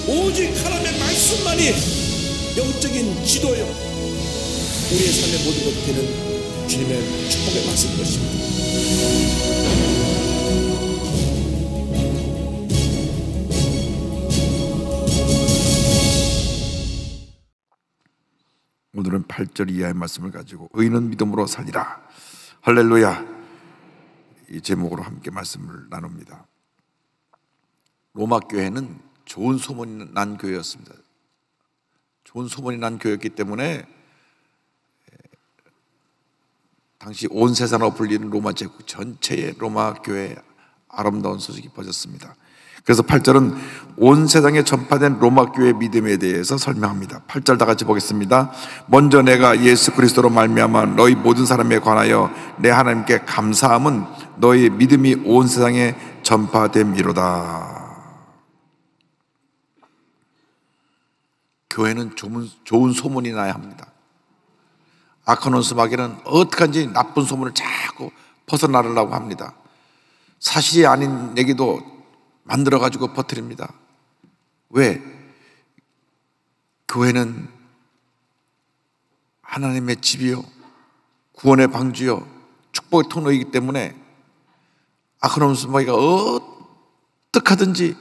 오직 하나님의 말씀만이 영적인 지도요, 우리의 삶의 모든 것이 되는 주님의 축복의 말씀인 것입니다. 오늘은 8절 이하의 말씀을 가지고 의인은 믿음으로 살리라, 할렐루야, 이 제목으로 함께 말씀을 나눕니다. 로마 교회는 좋은 소문이 난 교회였습니다. 좋은 소문이 난 교회였기 때문에 당시 온 세상으로 불리는 로마 제국 전체의 로마 교회에 아름다운 소식이 퍼졌습니다. 그래서 8절은 온 세상에 전파된 로마 교회의 믿음에 대해서 설명합니다. 8절 다 같이 보겠습니다. 먼저 내가 예수 그리스도로 말미암아 너희 모든 사람에 관하여 내 하나님께 감사함은 너희 믿음이 온 세상에 전파됨이로다. 교회는 좋은 소문이 나야 합니다. 악한 원수마귀는 어떡한지 나쁜 소문을 자꾸 벗어나려고 합니다. 사실이 아닌 얘기도 만들어가지고 퍼뜨립니다. 왜? 교회는 하나님의 집이요, 구원의 방주요, 축복의 통로이기 때문에 악한 원수마귀가 어떡하든지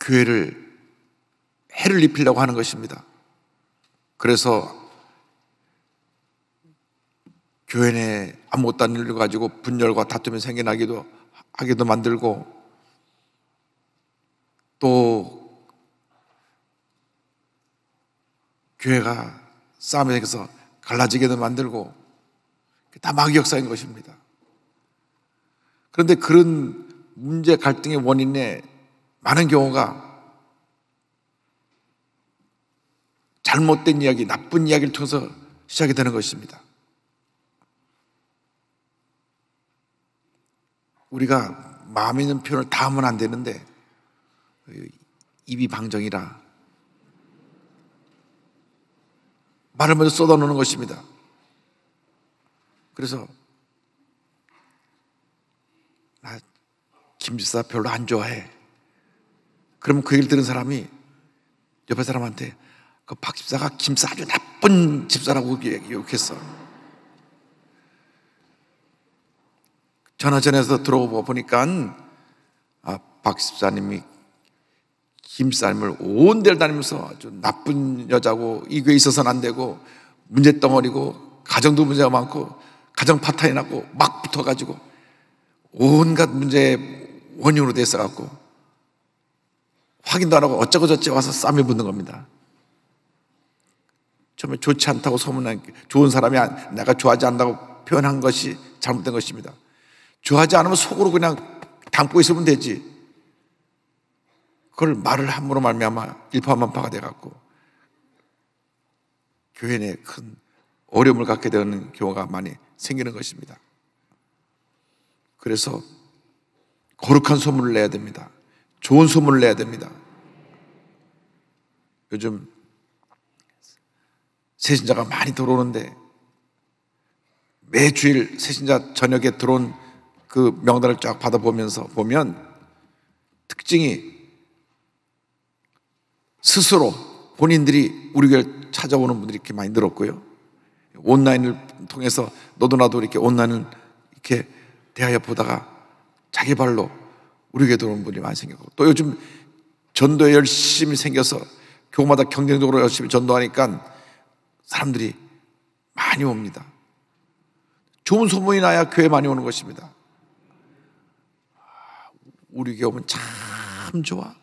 교회를 해를 입히려고 하는 것입니다. 그래서 교회 내에 아무것도 안 일을 가지고 분열과 다툼이 생겨나기도 하기도 만들고, 또 교회가 싸움이 생겨서 갈라지게도 만들고, 다 마귀 역사인 것입니다. 그런데 그런 문제 갈등의 원인에 많은 경우가 잘못된 이야기, 나쁜 이야기를 통해서 시작이 되는 것입니다. 우리가 마음에 있는 표현을 다 하면 안 되는데 입이 방정이라 말을 먼저 쏟아놓는 것입니다. 그래서 나 김 집사 별로 안 좋아해. 그러면 그 얘기를 들은 사람이 옆에 사람한테 그 박 집사가 김사 아주 나쁜 집사라고 욕했어. 전화전에서 들어보니까 박 집사님이 김사님을 온 데를 다니면서 아주 나쁜 여자고, 이 교회에 있어서는 안 되고, 문제덩어리고, 가정도 문제가 많고, 가정 파탄이 났고, 막 붙어가지고 온갖 문제의 원인으로 됐어갖고 확인도 안 하고 어쩌고저쩌고 와서 싸움이 붙는 겁니다. 처음에 좋지 않다고 소문난, 좋은 사람이 내가 좋아하지 않는다고 표현한 것이 잘못된 것입니다. 좋아하지 않으면 속으로 그냥 담고 있으면 되지, 그걸 말을 함으로 말미암아 일파만파가 돼갖고 교회 내에 큰 어려움을 갖게 되는 경우가 많이 생기는 것입니다. 그래서 거룩한 소문을 내야 됩니다. 좋은 소문을 내야 됩니다. 요즘 새신자가 많이 들어오는데 매주일 새신자 저녁에 들어온 그 명단을 쫙 받아보면서 보면 특징이 스스로 본인들이 우리 교회를 찾아오는 분들이 이렇게 많이 늘었고요, 온라인을 통해서 너도 나도 이렇게 온라인을 이렇게 대하여 보다가 자기 발로 우리 교회 들어오는 분이 많이 생겼고, 또 요즘 전도에 열심히 생겨서 교마다 경쟁적으로 열심히 전도하니까 사람들이 많이 옵니다. 좋은 소문이 나야 교회 많이 오는 것입니다. 우리 교회 오면 참 좋아.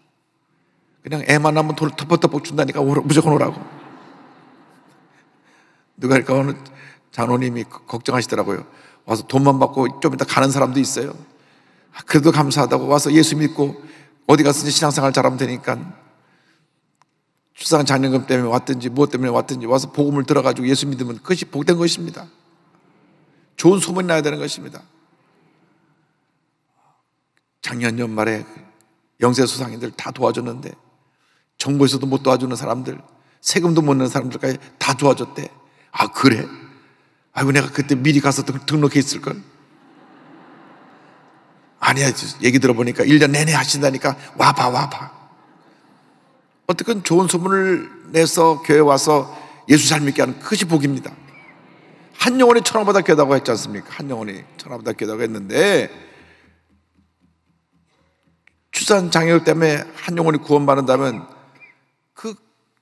그냥 애만 하면 돈 터벅터벅 준다니까 무조건 오라고. 누가 할까 어느 장로님이 걱정하시더라고요. 와서 돈만 받고 좀 이따 가는 사람도 있어요. 그래도 감사하다고 와서 예수 믿고 어디 가서 신앙생활 잘하면 되니까, 출산 장려금 때문에 왔든지 무엇 때문에 왔든지 와서 복음을 들어가지고 예수 믿으면 그것이 복된 것입니다. 좋은 소문이 나야 되는 것입니다. 작년 연말에 영세 소상인들 다 도와줬는데 정부에서도 못 도와주는 사람들, 세금도 못 내는 사람들까지 다 도와줬대. 아 그래? 아이고 내가 그때 미리 가서 등록해 있을걸. 아니야, 얘기 들어보니까 1년 내내 하신다니까 와봐 와봐. 어떻게 좋은 소문을 내서 교회 와서 예수 잘 믿게 하는 그것이 복입니다. 한 영혼이 천하보다 귀하다고 했지 않습니까? 한 영혼이 천하보다 귀하다고 했는데 출산 장애율 때문에 한 영혼이 구원받는다면 그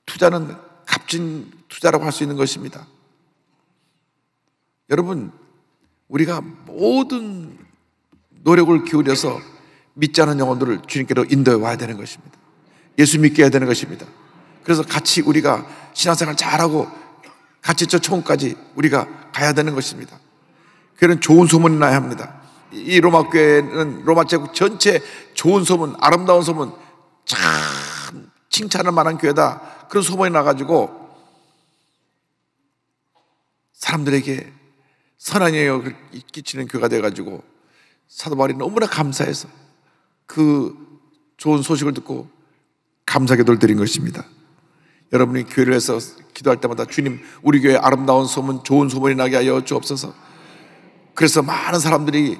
투자는 값진 투자라고 할 수 있는 것입니다. 여러분, 우리가 모든 노력을 기울여서 믿지 않은 영혼들을 주님께로 인도해 와야 되는 것입니다. 예수 믿게 해야 되는 것입니다. 그래서 같이 우리가 신앙생활 잘하고 같이 저 천국까지 우리가 가야 되는 것입니다. 교회는 좋은 소문이 나야 합니다. 이 로마 교회는 로마 제국 전체 좋은 소문, 아름다운 소문, 참 칭찬할 만한 교회다, 그런 소문이 나가지고 사람들에게 선한 영향을 끼치는 교회가 돼가지고 사도 바울이 너무나 감사해서 그 좋은 소식을 듣고 감사 기도를 드린 것입니다. 여러분이 교회를 해서 기도할 때마다 주님, 우리 교회 아름다운 소문, 좋은 소문이 나게 하여 주옵소서. 그래서 많은 사람들이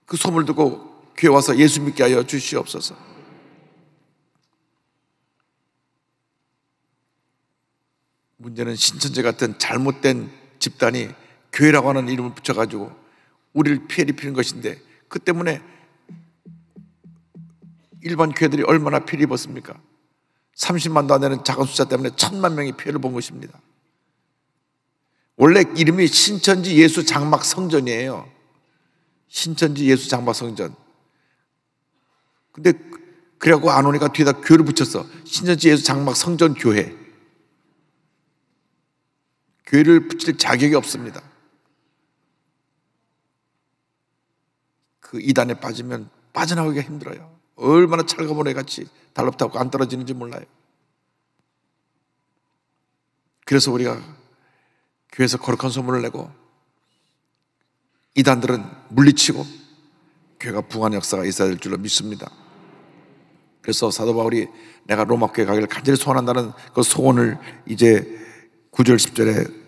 그 소문을 듣고 교회 와서 예수 믿게 하여 주시옵소서. 문제는 신천지 같은 잘못된 집단이 교회라고 하는 이름을 붙여가지고 우리를 피해 입히는 것인데, 그 때문에 일반 교회들이 얼마나 피해를 입었습니까? 30만도 안 되는 작은 숫자 때문에 1000만 명이 피해를 본 것입니다. 원래 이름이 신천지 예수 장막 성전이에요. 신천지 예수 장막 성전. 근데 그래갖고 안 오니까 뒤에다 교회를 붙였어. 신천지 예수 장막 성전 교회. 교회를 붙일 자격이 없습니다. 그 이단에 빠지면 빠져나오기가 힘들어요. 얼마나 찰가모래 같이 달라붙고 안 떨어지는지 몰라요. 그래서 우리가 교회에서 거룩한 소문을 내고 이단들은 물리치고 교회가 부흥하는 역사가 있어야 될 줄로 믿습니다. 그래서 사도 바울이 내가 로마 교회 가기를 간절히 소원한다는 그 소원을 이제 9절 10절에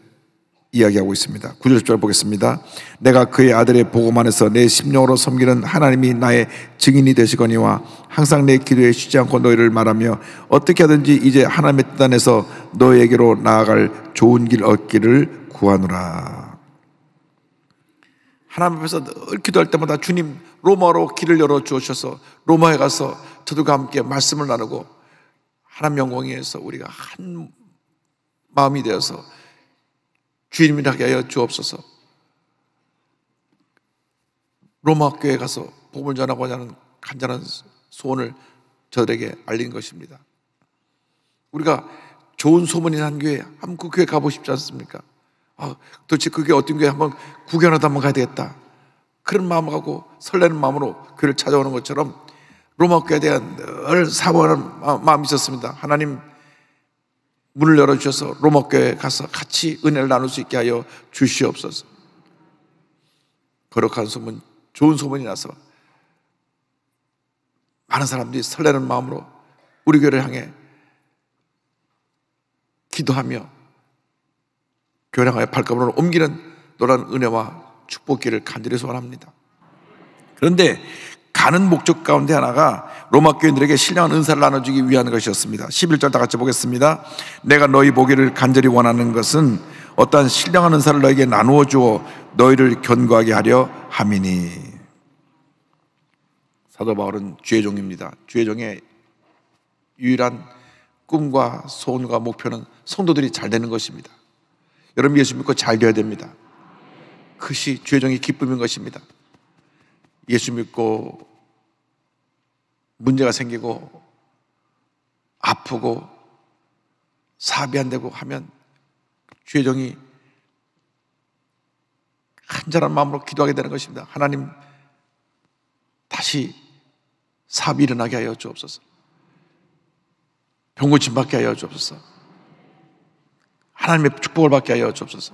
이야기하고 있습니다. 9절 10절 보겠습니다. 내가 그의 아들의 복음 안에서 내 심령으로 섬기는 하나님이 나의 증인이 되시거니와 항상 내 기도에 쉬지 않고 너희를 말하며 어떻게 하든지 이제 하나님의 뜻 안에서 너희에게로 나아갈 좋은 길 얻기를 구하노라. 하나님 앞에서 늘 기도할 때마다 주님, 로마로 길을 열어 주셔서 로마에 가서 저들과 함께 말씀을 나누고 하나님 영광에 의해서 우리가 한 마음이 되어서 주님이라 하게 하여 주옵소서. 로마 교회에 가서 복음을 전하고자 하는 간절한 소원을 저들에게 알린 것입니다. 우리가 좋은 소문이 난 교회, 한번 그 교회 가보고 싶지 않습니까? 도대체 그 교회 어떤 교회 한번 구경하다 한번 가야 되겠다, 그런 마음을 갖고 설레는 마음으로 교회를 찾아오는 것처럼 로마 교회에 대한 늘 사모하는 마음이 있었습니다. 하나님 문을 열어주셔서 로마 교회에 가서 같이 은혜를 나눌 수 있게 하여 주시옵소서. 거룩한 소문, 좋은 소문이 나서 많은 사람들이 설레는 마음으로 우리 교회를 향해 기도하며 교회를 향하여 발걸음을 옮기는 놀라운 은혜와 축복기를 간절히 소원합니다. 그런데 가는 목적 가운데 하나가 로마 교인들에게 신령한 은사를 나눠주기 위한 것이었습니다. 11절 다 같이 보겠습니다. 내가 너희 보기를 간절히 원하는 것은 어떠한 신령한 은사를 너에게 나누어 주어 너희를 견고하게 하려 함이니. 사도 바울은 주의 종입니다. 주의 종의 유일한 꿈과 소원과 목표는 성도들이 잘 되는 것입니다. 여러분, 예수 믿고 잘 되어야 됩니다. 그것이 주의 종의 기쁨인 것입니다. 예수 믿고 문제가 생기고 아프고 사업이 안 되고 하면 주의 종이 간절한 마음으로 기도하게 되는 것입니다. 하나님, 다시 사업이 일어나게 하여 주옵소서. 병 고침 받게 하여 주옵소서. 하나님의 축복을 받게 하여 주옵소서.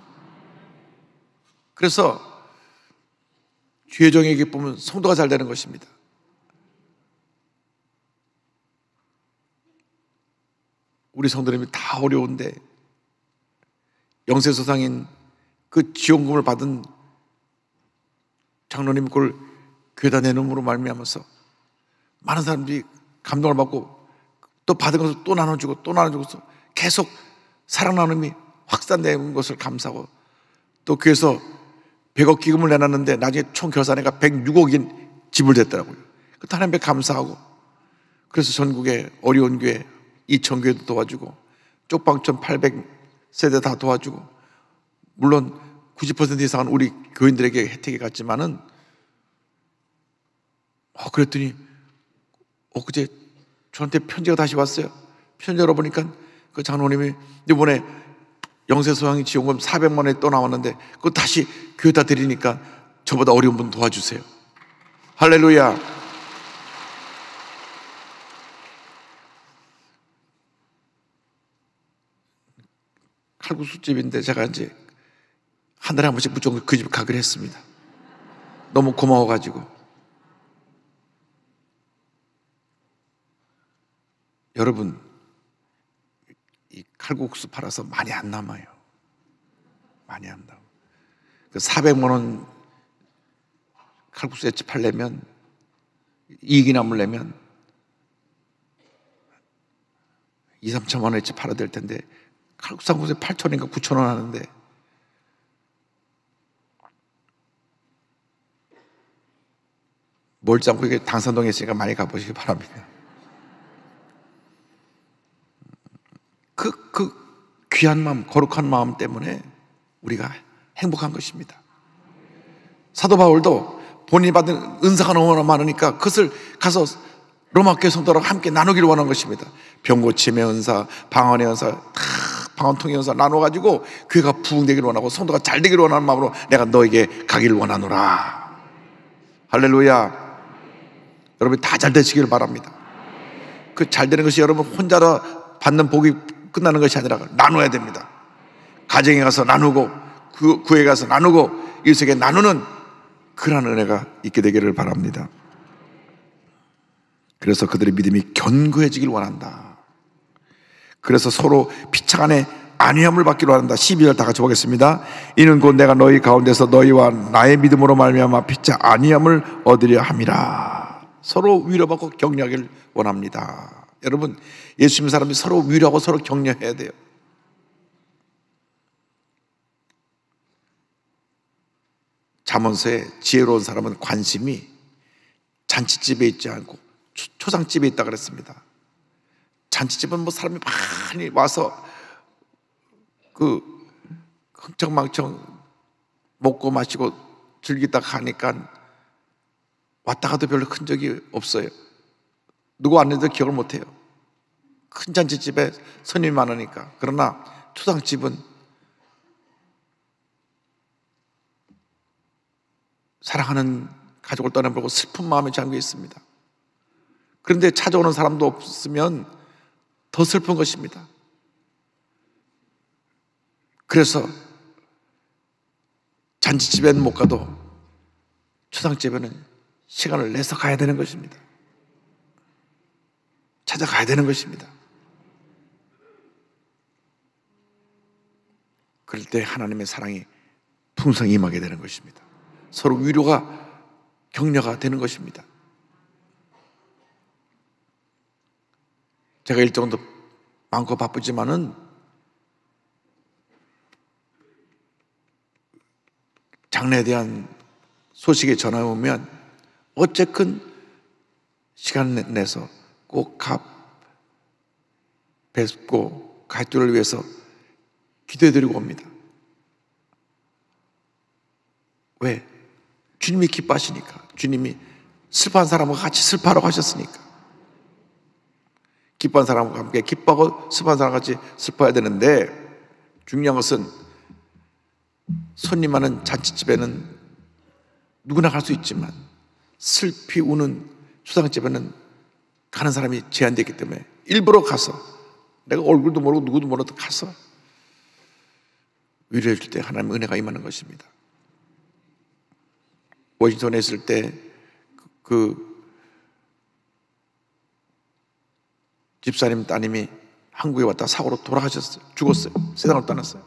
그래서 주의 종의 기쁨은 성도가 잘 되는 것입니다. 우리 성도님이 다 어려운데 영세소상인 그 지원금을 받은 장로님 그걸 교회다 내놓음으로 말미암아서 많은 사람들이 감동을 받고 또 받은 것을 또 나눠주고 또 나눠주고서 계속 사랑 나눔이 확산되는 것을 감사하고, 또 교회에서 100억 기금을 내놨는데 나중에 총 결산해가 106억인 지불됐더라고요. 그 하나님께 감사하고, 그래서 전국에 어려운 교회 2,000교회도 도와주고 쪽방촌 800세대 다 도와주고, 물론 90% 이상은 우리 교인들에게 혜택이 갔지만은 그랬더니 그제 저한테 편지가 다시 왔어요. 편지 열어보니까 그 장로님이 이번에 영세소양이 지원금 400만 원이 또 나왔는데 그거 다시 교회다 드리니까 저보다 어려운 분 도와주세요. 할렐루야. 칼국수집인데 제가 이제 한 달에 한 번씩 무조건 그 집 가기로 했습니다. 너무 고마워가지고. 여러분, 이 칼국수 팔아서 많이 안 남아요. 많이 안 남아요. 그 400만 원 칼국수 엣지 팔려면, 이익이 남으려면 2, 3천만 원 엣지 팔아야 될 텐데 칼국수 한 곳에 8,000원인가 9,000원 하는데, 멀지 않고 이게 당산동에 있으니까 많이 가보시기 바랍니다. 그 귀한 마음, 거룩한 마음 때문에 우리가 행복한 것입니다. 사도 바울도 본인이 받은 은사가 너무나 많으니까 그것을 가서 로마교회 성도랑 함께 나누기를 원한 것입니다. 병고침의 은사, 방언의 은사, 방언통의 은사 나눠가지고 교회가 부흥되기를 원하고 성도가 잘 되기를 원하는 마음으로 내가 너에게 가기를 원하노라. 할렐루야. 여러분이 다 잘 되시기를 바랍니다. 그 잘 되는 것이 여러분 혼자라 받는 복이 끝나는 것이 아니라 나눠야 됩니다. 가정에 가서 나누고, 교회에 가서 나누고, 이웃에게 나누는 그러한 은혜가 있게 되기를 바랍니다. 그래서 그들의 믿음이 견고해지길 원한다. 그래서 서로 피차간에 안위함을 받기로 한다. 12절 다 같이 보겠습니다. 이는 곧 내가 너희 가운데서 너희와 나의 믿음으로 말미암아 피차 안위함을 얻으려 함이라. 서로 위로받고 격려하기를 원합니다. 여러분, 예수 믿는 사람이 서로 위로하고 서로 격려해야 돼요. 잠언서에 지혜로운 사람은 관심이 잔치집에 있지 않고 초상집에 있다 그랬습니다. 잔치집은 뭐 사람이 많이 와서 그 흥청망청 먹고 마시고 즐기다 가니까 왔다 가도 별로 큰 적이 없어요. 누구 왔는지도 기억을 못해요. 큰 잔치집에 손님이 많으니까. 그러나 초상집은 사랑하는 가족을 떠나보고 슬픈 마음에 잠겨 있습니다. 그런데 찾아오는 사람도 없으면 더 슬픈 것입니다. 그래서 잔치집에는 못 가도 초상집에는 시간을 내서 가야 되는 것입니다. 찾아가야 되는 것입니다. 그럴 때 하나님의 사랑이 풍성히 임하게 되는 것입니다. 서로 위로가 격려가 되는 것입니다. 제가 일정도 많고 바쁘지만은 장래에 대한 소식이 전화 오면 어쨌든 시간 내서 꼭 뵙고 가족들을 위해서 기도해드리고 옵니다. 왜? 주님이 기뻐하시니까. 주님이 슬퍼한 사람과 같이 슬퍼하라고 하셨으니까. 기뻐한 사람과 함께 기뻐하고 슬퍼한 사람과 같이 슬퍼해야 되는데, 중요한 것은 손님 많은 잔치집에는 누구나 갈 수 있지만 슬피 우는 초상집에는 가는 사람이 제한되어 있기 때문에 일부러 가서, 내가 얼굴도 모르고 누구도 모르도 가서 위로해 줄 때 하나님의 은혜가 임하는 것입니다. 워싱턴에 있을 때 그 집사님 따님이 한국에 왔다 사고로 돌아가셨어요. 죽었어요. 세상을 떠났어요.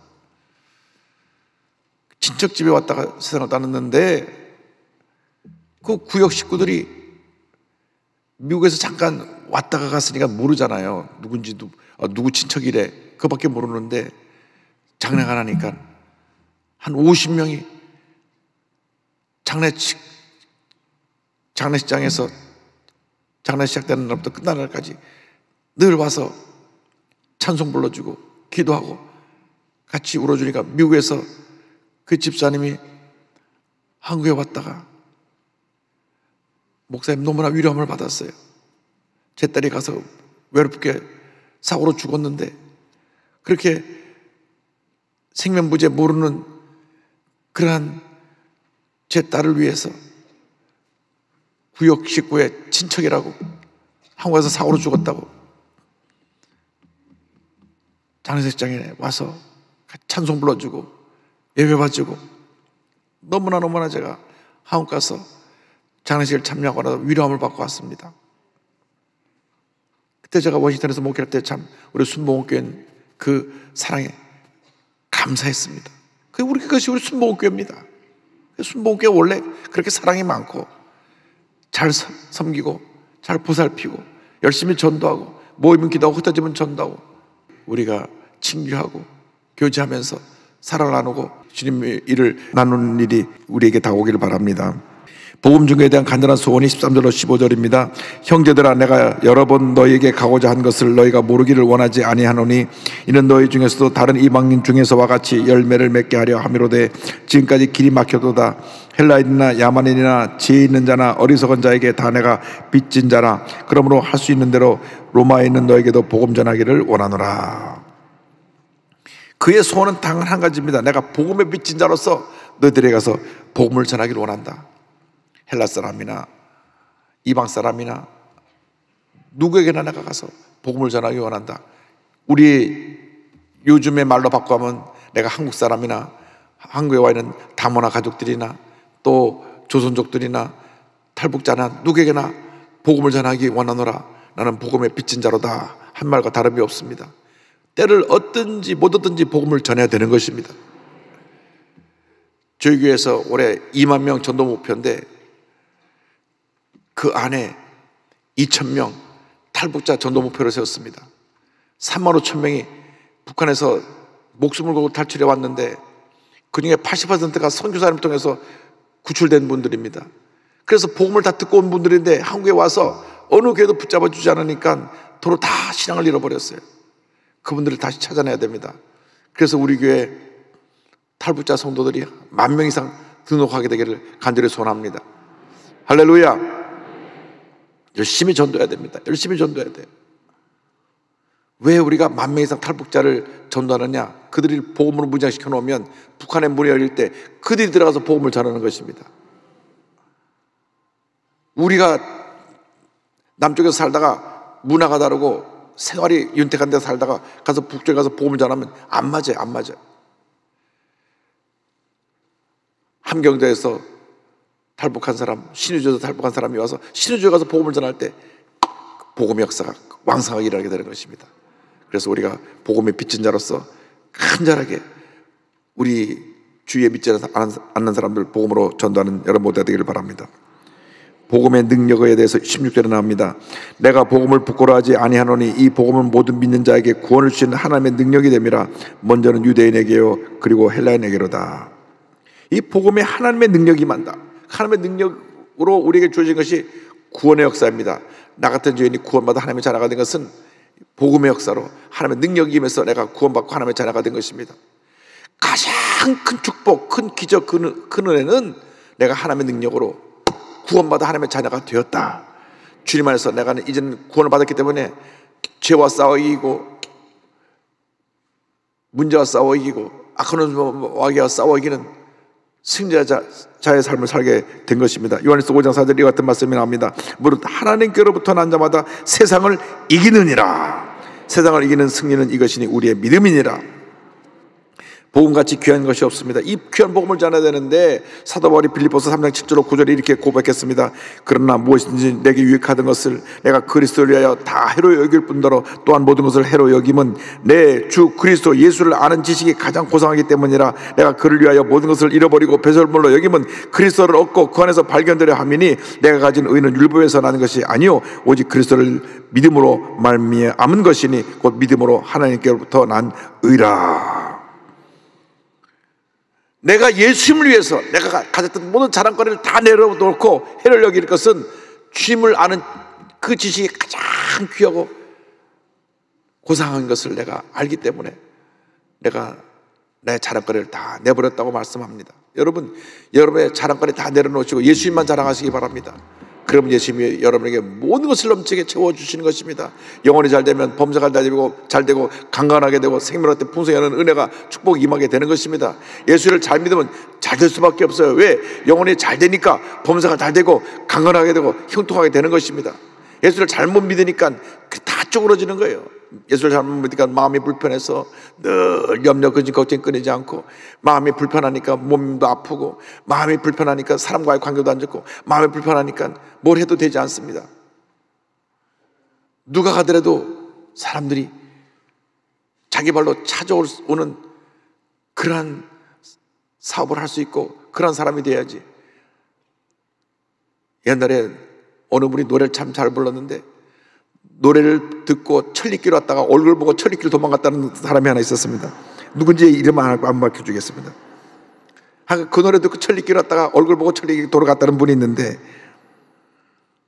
친척 집에 왔다가 세상을 떠났는데 그 구역 식구들이 미국에서 잠깐 왔다가 갔으니까 모르잖아요. 누군지도, 누구 친척이래. 그밖에 모르는데 장례가 나니까 한 50명이 장례식장에서 장례 시작되는 날부터 끝나는 날까지 늘 와서 찬송 불러주고 기도하고 같이 울어주니까 미국에서 그 집사님이 한국에 왔다가 목사님 너무나 위로함을 받았어요. 제 딸이 가서 외롭게 사고로 죽었는데 그렇게 생면부제 모르는 그러한 제 딸을 위해서 구역 식구의 친척이라고 한국에서 사고로 죽었다고 장례식장에 와서 찬송 불러주고 예배 봐주고 너무나 제가 한국 가서 장례식을 참여하고 나서 위로함을 받고 왔습니다. 그때 제가 워싱턴에서 목회할 때 참 우리 순복음교회는 그 사랑에 감사했습니다. 그것이 우리 순복음교회입니다. 순복음교회 원래 그렇게 사랑이 많고 잘 섬기고 잘 보살피고 열심히 전도하고 모이면 기도하고 흩어지면 전도하고 우리가 친교하고 교제하면서 사랑을 나누고 주님의 일을 나누는 일이 우리에게 다가오기를 바랍니다. 복음 증거에 대한 간절한 소원이 13절로 15절입니다. 형제들아 내가 여러 번 너희에게 가고자 한 것을 너희가 모르기를 원하지 아니하노니 이는 너희 중에서도 다른 이방인 중에서와 같이 열매를 맺게 하려 함이로되 지금까지 길이 막혀도다. 헬라인이나 야만인이나 지혜 있는 자나 어리석은 자에게 다 내가 빚진 자라. 그러므로 할 수 있는 대로 로마에 있는 너에게도 복음 전하기를 원하노라. 그의 소원은 단 한 가지입니다. 내가 복음에 빚진 자로서 너희들에게 가서 복음을 전하기를 원한다. 헬라 사람이나 이방 사람이나 누구에게나 내가 가서 복음을 전하기 원한다. 우리 요즘의 말로 바꾸면 내가 한국 사람이나 한국에 와 있는 다모나 가족들이나 또 조선족들이나 탈북자나 누구에게나 복음을 전하기 원하노라. 나는 복음에 빚진 자로다 한 말과 다름이 없습니다. 때를 얻든지 못 얻든지 복음을 전해야 되는 것입니다. 저희 교회에서 올해 2만 명 전도 목표인데 그 안에 2,000명 탈북자 전도 목표를 세웠습니다. 3만 5천 명이 북한에서 목숨을 걸고 탈출해 왔는데 그중에 80%가 선교사님을 통해서 구출된 분들입니다. 그래서 복음을 다 듣고 온 분들인데 한국에 와서 어느 교회도 붙잡아 주지 않으니까 도로 다 신앙을 잃어버렸어요. 그분들을 다시 찾아내야 됩니다. 그래서 우리 교회 탈북자 성도들이 10,000명 이상 등록하게 되기를 간절히 소원합니다. 할렐루야. 열심히 전도해야 됩니다. 열심히 전도해야 돼요. 왜 우리가 10,000명 이상 탈북자를 전도하느냐? 그들이 복음으로 무장시켜 놓으면 북한의 문이 열릴 때 그들이 들어가서 복음을 전하는 것입니다. 우리가 남쪽에서 살다가 문화가 다르고 생활이 윤택한 데 살다가 가서 북쪽에 가서 복음을 전하면 안 맞아요. 함경도에서 탈북한 사람, 신의주에서 탈북한 사람이 와서 신의주에 가서 복음을 전할 때 복음의 역사가 왕성하게 일어나게 되는 것입니다. 그래서 우리가 복음의 빚진 자로서 간절하게 우리 주위에 믿지 않는 사람들 복음으로 전도하는 여러분 모두가 되기를 바랍니다. 복음의 능력에 대해서 16절에 나옵니다. 내가 복음을 부끄러워하지 아니하노니 이 복음은 모든 믿는 자에게 구원을 주시는 하나님의 능력이 됨이라. 먼저는 유대인에게요 그리고 헬라인에게로다. 이 복음에 하나님의 능력이 임한다. 하나님의 능력으로 우리에게 주어진 것이 구원의 역사입니다. 나 같은 죄인이 구원받아 하나님의 자녀가 된 것은 복음의 역사로 하나님의 능력이 임해서 내가 구원받고 하나님의 자녀가 된 것입니다. 가장 큰 축복, 큰 기적, 큰 은혜는 내가 하나님의 능력으로 구원받아 하나님의 자녀가 되었다. 주님 안에서 내가 이제는 구원을 받았기 때문에 죄와 싸워 이기고 문제와 싸워 이기고 악한 마귀와 싸워 이기는 승자자의 삶을 살게 된 것입니다. 요한일서 5장 4절 이와 같은 말씀이 나옵니다. 무릇 하나님께로부터 난 자마다 세상을 이기느니라. 세상을 이기는 승리는 이것이니 우리의 믿음이니라. 복음같이 귀한 것이 없습니다. 이 귀한 복음을 전해야 되는데 사도 바울이 빌립보서 3장 7절 9절에 이렇게 고백했습니다. 그러나 무엇이든지 내게 유익하던 것을 내가 그리스도를 위하여 다 해로 여길 뿐더러 또한 모든 것을 해로 여김은 내 주 그리스도 예수를 아는 지식이 가장 고상하기 때문이라. 내가 그를 위하여 모든 것을 잃어버리고 배설물로 여김은 그리스도를 얻고 그 안에서 발견되려 함이니 내가 가진 의는 율법에서 나는 것이 아니요 오직 그리스도를 믿음으로 말미암은 것이니 곧 믿음으로 하나님께로부터 난 의라. 내가 예수님을 위해서 내가 가졌던 모든 자랑거리를 다 내려놓고 해를 여길 것은 주님을 아는 그 지식이 가장 귀하고 고상한 것을 내가 알기 때문에 내가 내 자랑거리를 다 내버렸다고 말씀합니다. 여러분, 여러분의 자랑거리 다 내려놓으시고 예수님만 자랑하시기 바랍니다. 그러면 예수님이 여러분에게 모든 것을 넘치게 채워주시는 것입니다. 영혼이 잘 되면 범사가 잘 되고 강건하게 되고 생명한테 풍성하는 은혜가 축복이 임하게 되는 것입니다. 예수를 잘 믿으면 잘 될 수밖에 없어요. 왜? 영혼이 잘 되니까 범사가 잘 되고 강건하게 되고 형통하게 되는 것입니다. 예수를 잘못 믿으니까 다 쪼그러지는 거예요. 예수를 잘못 믿으니까 마음이 불편해서 늘 염려, 걱정 끊이지 않고, 마음이 불편하니까 몸도 아프고, 마음이 불편하니까 사람과의 관계도 안 좋고, 마음이 불편하니까 뭘 해도 되지 않습니다. 누가 가더라도 사람들이 자기 발로 찾아오는 그러한 사업을 할 수 있고 그런 사람이 돼야지. 옛날에 어느 분이 노래를 참 잘 불렀는데 노래를 듣고 천리길 왔다가 얼굴 보고 천리길 도망갔다는 사람이 하나 있었습니다. 누군지 이름 안 밝혀주겠습니다. 그 노래 듣고 천리길 왔다가 얼굴 보고 천리길 돌아갔다는 분이 있는데,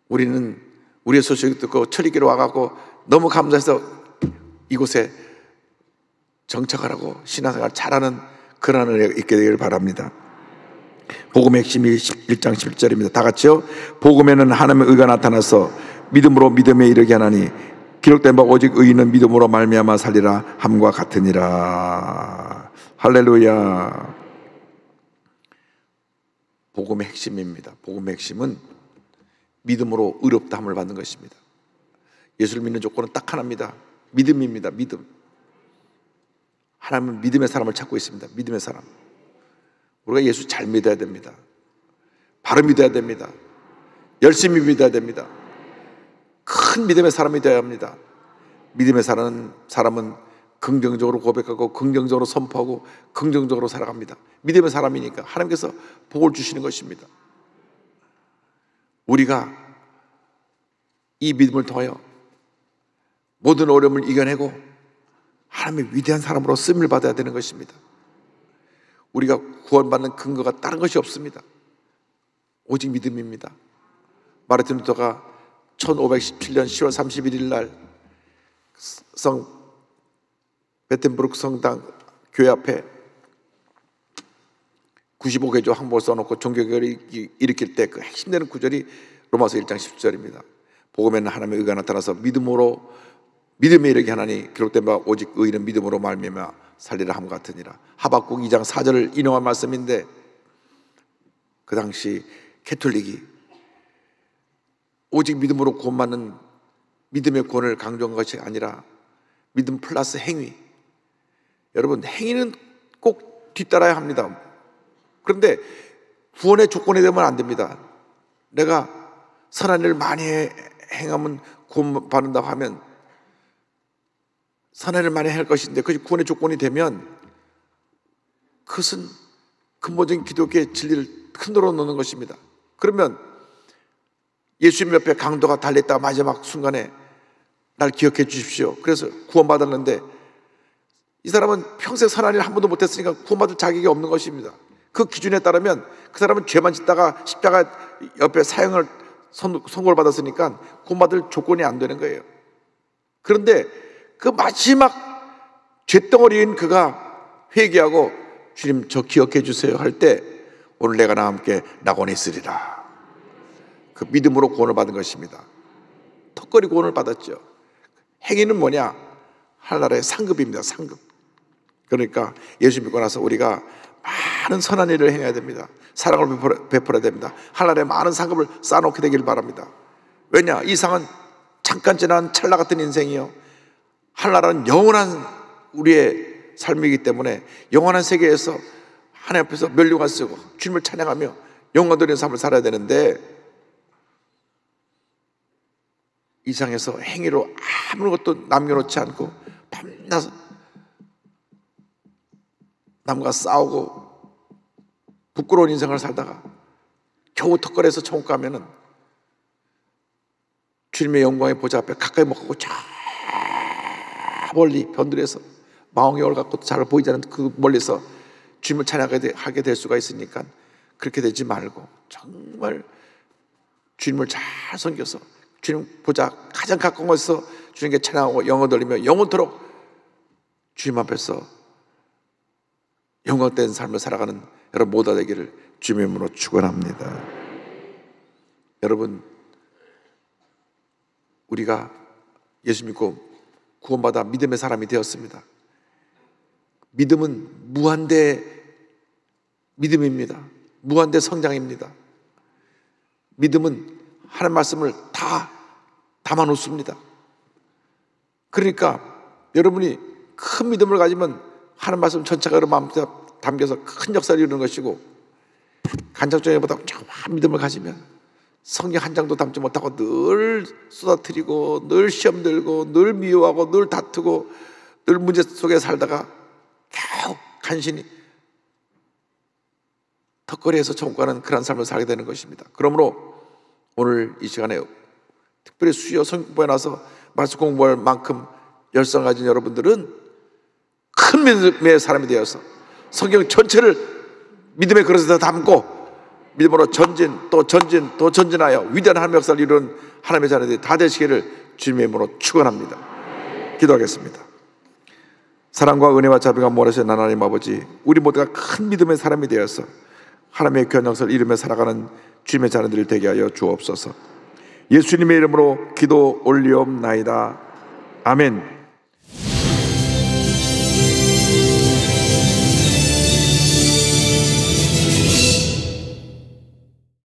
우리는 우리의 소식 듣고 천리길 와갖고 너무 감사해서 이곳에 정착하라고 신앙생활 잘하는 그런 은혜가 있게 되기를 바랍니다. 복음의 핵심이 1장 11절입니다. 다 같이요. 복음에는 하나님의 의가 나타나서 믿음으로 믿음에 이르게 하나니 기록된 바 오직 의인은 믿음으로 말미암아 살리라 함과 같으니라. 할렐루야. 복음의 핵심입니다. 복음의 핵심은 믿음으로 의롭다함을 받는 것입니다. 예수를 믿는 조건은 딱 하나입니다. 믿음입니다. 믿음. 하나님은 믿음의 사람을 찾고 있습니다. 믿음의 사람. 우리가 예수 잘 믿어야 됩니다. 바로 믿어야 됩니다. 열심히 믿어야 됩니다. 큰 믿음의 사람이 되어야 합니다. 믿음의 사람은 긍정적으로 고백하고 긍정적으로 선포하고 긍정적으로 살아갑니다. 믿음의 사람이니까 하나님께서 복을 주시는 것입니다. 우리가 이 믿음을 통하여 모든 어려움을 이겨내고 하나님의 위대한 사람으로 쓰임을 받아야 되는 것입니다. 우리가 구원받는 근거가 다른 것이 없습니다. 오직 믿음입니다. 마르틴 루터가 1517년 10월 31일 날 베텐부르크 성당 교회 앞에 95개조 항목을 써놓고 종교개혁을 일으킬 때 그 핵심되는 구절이 로마서 1장 10절입니다. 복음에는 하나님의 의가 나타나서 믿음에 이르게 하나니 기록된 바 오직 의인은 믿음으로 말미암아 살리라 함 같으니라. 하박국 2장 4절을 인용한 말씀인데, 그 당시 캐톨릭이 오직 믿음으로 구원받는 믿음의 구원을 강조한 것이 아니라 믿음 플러스 행위. 여러분, 행위는 꼭 뒤따라야 합니다. 그런데 구원의 조건이 되면 안 됩니다. 내가 선한 일을 많이 행하면 구원받는다고 하면 선한 일을 많이 할 것인데 그것이 구원의 조건이 되면 그것은 근본적인 기독교의 진리를 흔들어 놓는 것입니다. 그러면 예수님 옆에 강도가 달렸다가 마지막 순간에 날 기억해 주십시오. 그래서 구원받았는데 이 사람은 평생 선한 일 한 번도 못했으니까 구원받을 자격이 없는 것입니다. 그 기준에 따르면 그 사람은 죄만 짓다가 십자가 옆에 사형을 선고를 받았으니까 구원받을 조건이 안 되는 거예요. 그런데 그 마지막 쇳덩어리인 그가 회개하고 주님 저 기억해 주세요 할 때 오늘 내가 나와 함께 낙원에 있으리라. 그 믿음으로 구원을 받은 것입니다. 턱걸이 구원을 받았죠. 행위는 뭐냐? 하나님의 상급입니다. 상급. 그러니까 예수 믿고 나서 우리가 많은 선한 일을 행해야 됩니다. 사랑을 베풀어야 됩니다. 하나님의 많은 상급을 쌓아놓게 되길 바랍니다. 왜냐? 이 상은 잠깐 지난 찰나 같은 인생이요, 하나님은 영원한 우리의 삶이기 때문에 영원한 세계에서 하나님 앞에서 멸류관 쓰고 주님을 찬양하며 영광 돌리는 삶을 살아야 되는데, 이 세상에서 행위로 아무것도 남겨놓지 않고 밤낮 남과 싸우고 부끄러운 인생을 살다가 겨우 턱걸이에서 천국 가면은 주님의 영광의 보좌 앞에 가까이 못 가고 저 멀리 변두리에서 망원경을 갖고 잘 보이지 않는 그 멀리서 주님을 찬양하게 될 수가 있으니까 그렇게 되지 말고 정말 주님을 잘 섬겨서 주님 보좌 가장 가까운 곳에서 주님께 찬양하고 영광 돌리며 영원토록 주님 앞에서 영광된 삶을 살아가는 여러분 모두 되기를 주님의 이름으로 축원합니다. 여러분, 우리가 예수 믿고 구원받아 믿음의 사람이 되었습니다. 믿음은 무한대 믿음입니다. 무한대 성장입니다. 믿음은 하나님 말씀을 다 담아놓습니다. 그러니까 여러분이 큰 믿음을 가지면 하나님 말씀 전체가 여러분 마음에 담겨서 큰 역사를 이루는 것이고, 간접적인보다 조그만 믿음을 가지면 성경 한 장도 담지 못하고 늘 쏟아뜨리고 늘 시험 들고 늘 미워하고 늘 다투고 늘 문제 속에 살다가 겨우 간신히 턱걸이에서 천국 가는 그런 삶을 살게 되는 것입니다. 그러므로 오늘 이 시간에 특별히 수요 성경 공부에 나서 말씀 공부할 만큼 열성 가진 여러분들은 큰 믿음의 사람이 되어서 성경 전체를 믿음의 그릇에 담고 믿음으로 전진 또 전진 또 전진하여 위대한 하나님의 역사를 이루는 하나님의 자녀들이 다 되시기를 주님의 이름으로 축원합니다. 기도하겠습니다. 사랑과 은혜와 자비가 모아주신 하나님 아버지, 우리 모두가 큰 믿음의 사람이 되어서 하나님의 귀한 역사를 이루며 살아가는 주님의 자녀들이 되게 하여 주옵소서. 예수님의 이름으로 기도 올리옵나이다. 아멘.